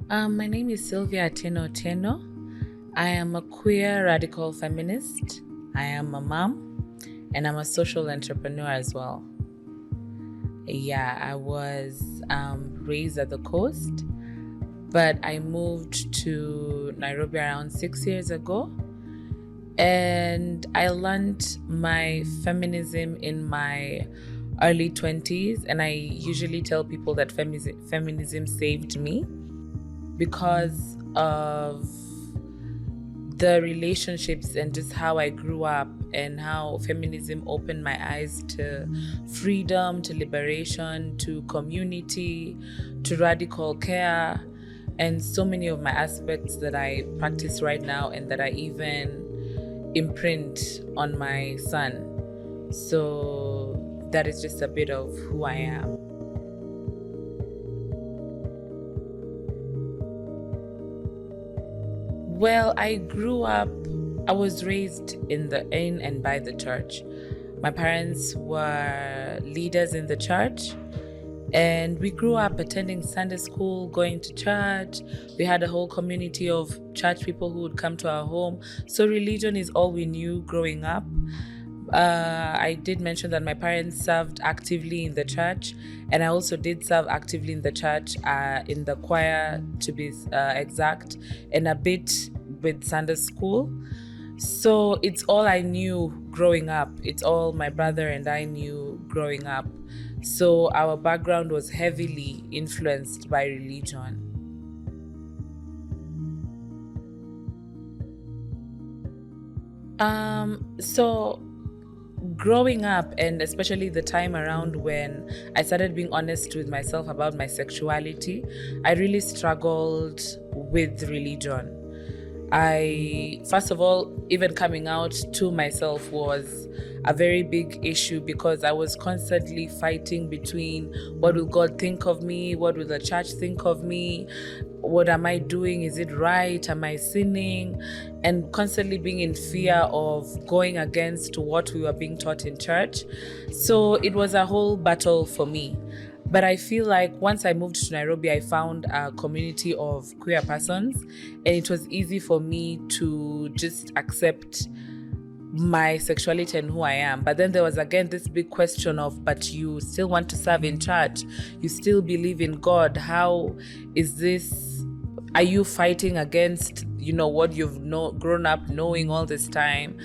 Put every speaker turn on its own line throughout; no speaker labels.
My name is Sylvia Teno. I am a queer radical feminist. I am a mom and I'm a social entrepreneur as well. Yeah, I was raised at the coast, but I moved to Nairobi around 6 years ago. And I learned my feminism in my early 20s. And I usually tell people that feminism saved me because of the relationships and just how I grew up and how feminism opened my eyes to freedom, to liberation, to community, to radical care, and so many of my aspects that I practice right now and that I even imprint on my son. So that is just a bit of who I am. Well, I was raised in and by the church. My parents were leaders in the church, and we grew up attending Sunday school, going to church. We had a whole community of church people who would come to our home. So religion is all we knew growing up. I did mention that my parents served actively in the church, and I also did serve actively in the church, in the choir to be exact, and a bit with Sunday school. So it's all I knew growing up. It's all my brother and I knew growing up. So our background was heavily influenced by religion. So growing up, and especially the time around when I started being honest with myself about my sexuality, I really struggled with religion. First of all, even coming out to myself was a very big issue because I was constantly fighting between what will God think of me, what will the church think of me, what am I doing, is it right, am I sinning, and constantly being in fear of going against what we were being taught in church. So it was a whole battle for me. But I feel like once I moved to Nairobi, I found a community of queer persons, and it was easy for me to just accept my sexuality and who I am. But then there was again this big question of, but you still want to serve in church, you still believe in God. How is this? Are you fighting against, what you've grown up knowing all this time?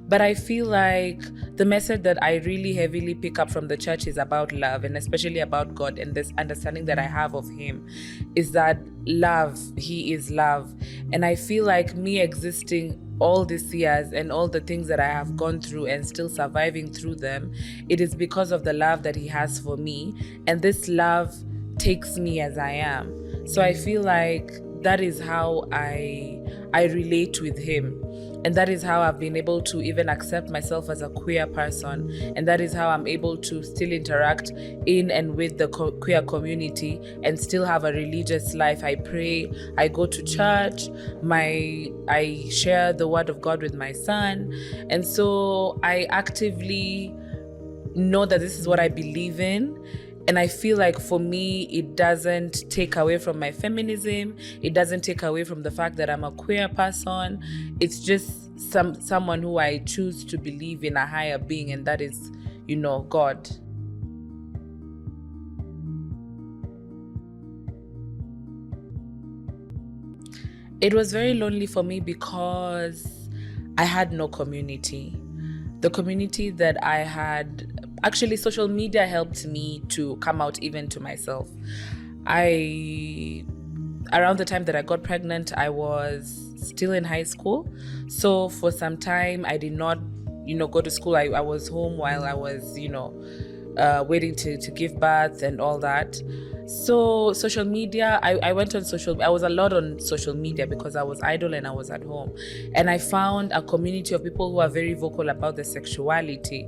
But I feel like the message that I really heavily pick up from the church is about love, and especially about God, and this understanding that I have of Him is that love, He is love. And I feel like me existing all these years and all the things that I have gone through and still surviving through them, it is because of the love that He has for me. And this love takes me as I am. So I feel like that is how I relate with Him. And that is how I've been able to even accept myself as a queer person. And that is how I'm able to still interact in and with the queer community and still have a religious life. I pray, I go to church, I share the word of God with my son. And so I actively know that this is what I believe in. And I feel like for me, it doesn't take away from my feminism. It doesn't take away from the fact that I'm a queer person. It's just someone who I choose to believe in a higher being, and that is, God. It was very lonely for me because I had no community. The community that I had, actually, social media helped me to come out even to myself. Around the time that I got pregnant, I was still in high school. So for some time, I did not, go to school. I was home while I was, waiting to give birth and all that. So social media, I went on I was a lot on social media because I was idle and I was at home. And I found a community of people who are very vocal about their sexuality.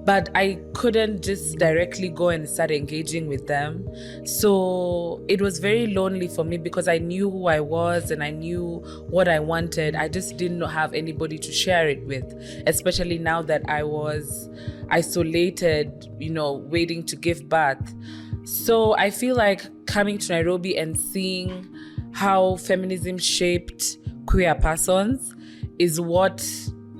But I couldn't just directly go and start engaging with them. So it was very lonely for me because I knew who I was and I knew what I wanted. I just didn't have anybody to share it with, especially now that I was isolated, waiting to give birth. So I feel like coming to Nairobi and seeing how feminism shaped queer persons is what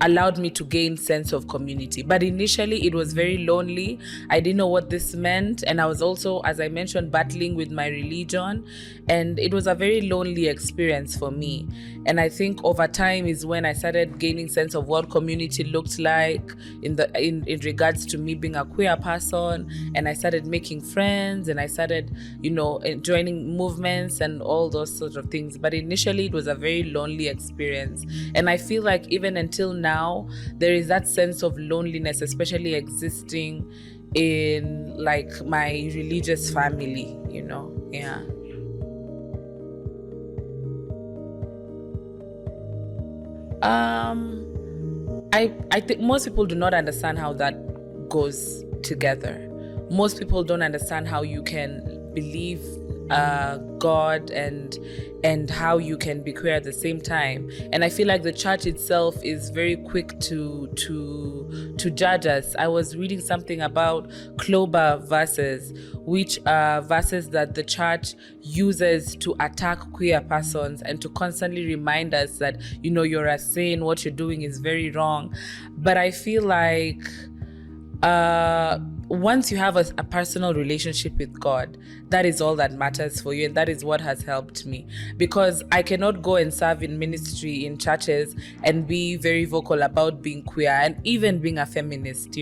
allowed me to gain sense of community. But initially it was very lonely. I didn't know what this meant, and I was also, as I mentioned, battling with my religion, and it was a very lonely experience for me. And I think over time is when I started gaining sense of what community looked like in regards to me being a queer person, and I started making friends, and I started, joining movements and all those sort of things. But initially it was a very lonely experience, and I feel like even until now there is that sense of loneliness, especially existing in like my religious family, yeah. um I think most people do not understand how that goes together. Most people don't understand how you can believe God and how you can be queer at the same time. And I feel like the church itself is very quick to judge us. I was reading something about clobber verses, which are verses that the church uses to attack queer persons and to constantly remind us that, you're a sin, what you're doing is very wrong. But I feel like once you have a personal relationship with God, that is all that matters for you, and that is what has helped me. Because I cannot go and serve in ministry in churches and be very vocal about being queer and even being a feminist.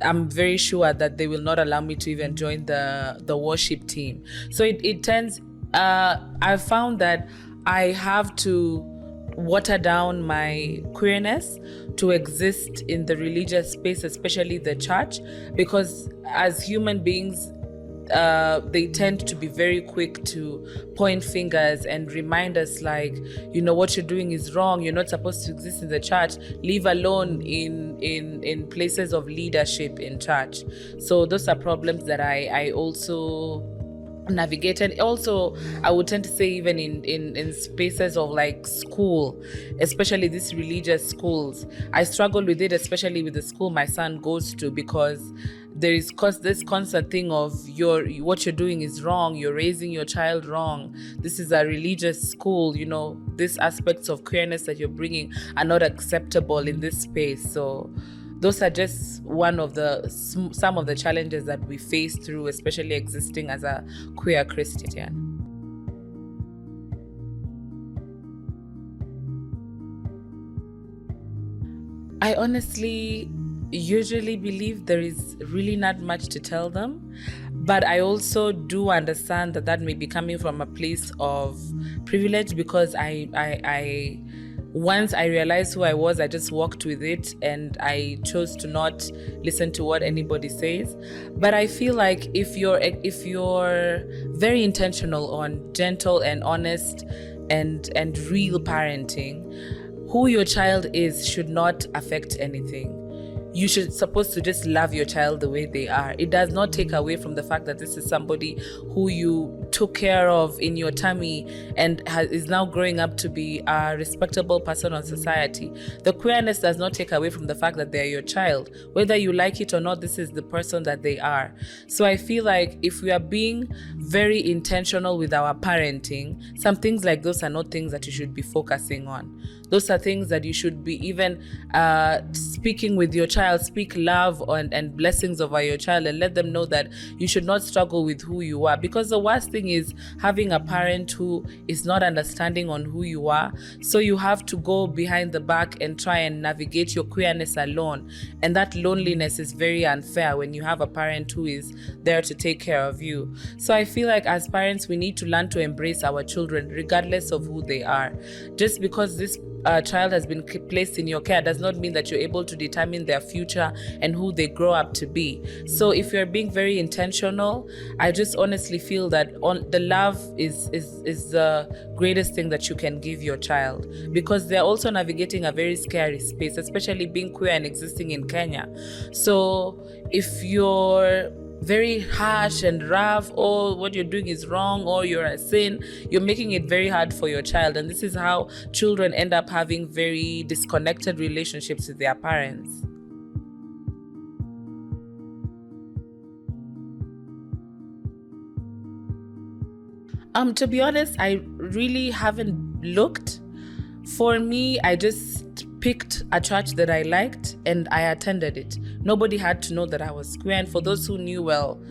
I'm very sure that they will not allow me to even join the worship team. So it tends. I've found that I have to water down my queerness to exist in the religious space, especially the church, because as human beings, they tend to be very quick to point fingers and remind us like, what you're doing is wrong, you're not supposed to exist in the church, leave alone in places of leadership in church. So those are problems that I also navigated. Also, I would tend to say even in spaces of like school, especially these religious schools, I struggle with it, especially with the school my son goes to, because there is this constant thing of what you're doing is wrong, you're raising your child wrong, this is a religious school, these aspects of queerness that you're bringing are not acceptable in this space. So those are just some of the challenges that we face through, especially existing as a queer Christian. I honestly usually believe there is really not much to tell them, but I also do understand that may be coming from a place of privilege, because I once I realized who I was, I just walked with it and I chose to not listen to what anybody says. But I feel like if you're very intentional on gentle and honest and real parenting, who your child is should not affect anything. You should supposed to just love your child the way they are. It does not take away from the fact that this is somebody who you took care of in your tummy and is now growing up to be a respectable person on society. The queerness does not take away from the fact that they're your child. Whether you like it or not, this is the person that they are. So I feel like if we are being very intentional with our parenting, some things like those are not things that you should be focusing on. Those are things that you should be even speaking with your child, speak love and blessings over your child, and let them know that you should not struggle with who you are. Because the worst thing is having a parent who is not understanding on who you are. So you have to go behind the back and try and navigate your queerness alone. And that loneliness is very unfair when you have a parent who is there to take care of you. So I feel like as parents, we need to learn to embrace our children regardless of who they are. Just because this child has been placed in your care does not mean that you're able to determine their future and who they grow up to be. So if you're being very intentional, I just honestly feel that the love is the greatest thing that you can give your child, because they're also navigating a very scary space, especially being queer and existing in Kenya. So if you're very harsh and rough, or what you're doing is wrong, or you're a sin, you're making it very hard for your child. And this is how children end up having very disconnected relationships with their parents. To be honest, I really haven't looked. For me, I just picked a church that I liked and I attended it. Nobody had to know that I was queer, and for those who knew, well,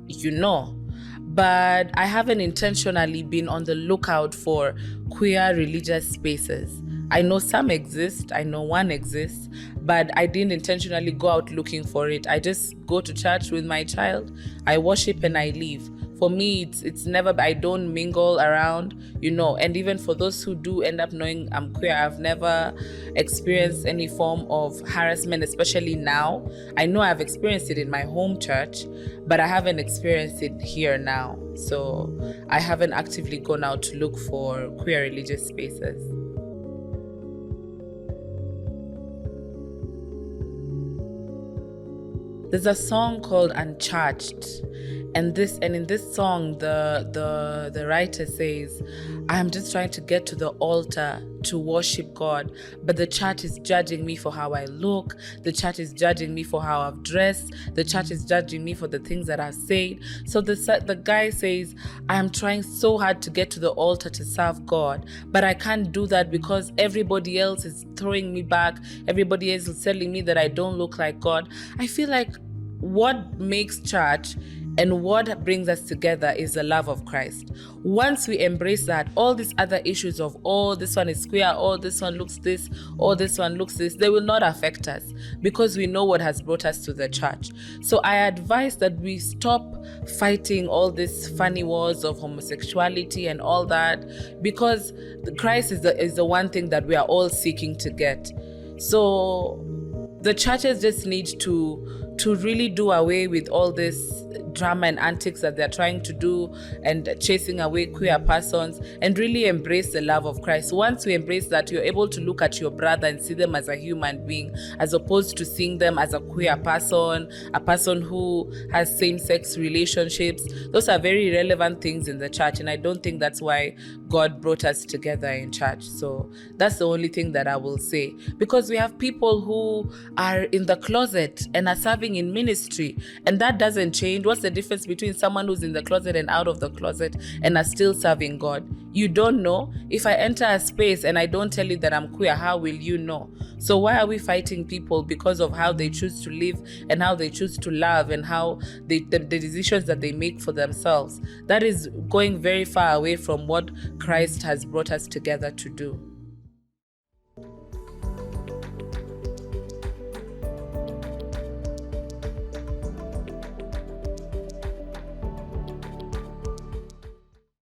you know. But I haven't intentionally been on the lookout for queer religious spaces. I know some exist, I know one exists, but I didn't intentionally go out looking for it. I just go to church with my child, I worship and I leave. For me, it's never, I don't mingle around, and even for those who do end up knowing I'm queer, I've never experienced any form of harassment, especially now. I know I've experienced it in my home church, but I haven't experienced it here now. So I haven't actively gone out to look for queer religious spaces. There's a song called Uncharged, and in this song the writer says, I'm just trying to get to the altar to worship God, but the church is judging me for how I look, the church is judging me for how I've dressed, the church is judging me for the things that I've said. So the guy says, I'm trying so hard to get to the altar to serve God, but I can't do that because everybody else is throwing me back, everybody else is telling me that I don't look like God. I feel like what makes church and what brings us together is the love of Christ. Once we embrace that, all these other issues of, oh, this one is queer, oh, this one looks this, oh, this one looks this, they will not affect us because we know what has brought us to the church. So I advise that we stop fighting all these funny wars of homosexuality and all that, because Christ is the one thing that we are all seeking to get. So the churches just need to really do away with all this drama and antics that they're trying to do and chasing away queer persons, and really embrace the love of Christ. Once we embrace that, you're able to look at your brother and see them as a human being, as opposed to seeing them as a queer person, a person who has same-sex relationships. Those are very relevant things in the church, and I don't think that's why God brought us together in church. So that's the only thing that I will say, because we have people who are in the closet and are serving in ministry, and that doesn't change. What's the difference between someone who's in the closet and out of the closet and are still serving God? You don't know. If I enter a space and I don't tell you that I'm queer, how will you know? So why are we fighting people because of how they choose to live and how they choose to love and how the decisions that they make for themselves? That is going very far away from what Christ has brought us together to do.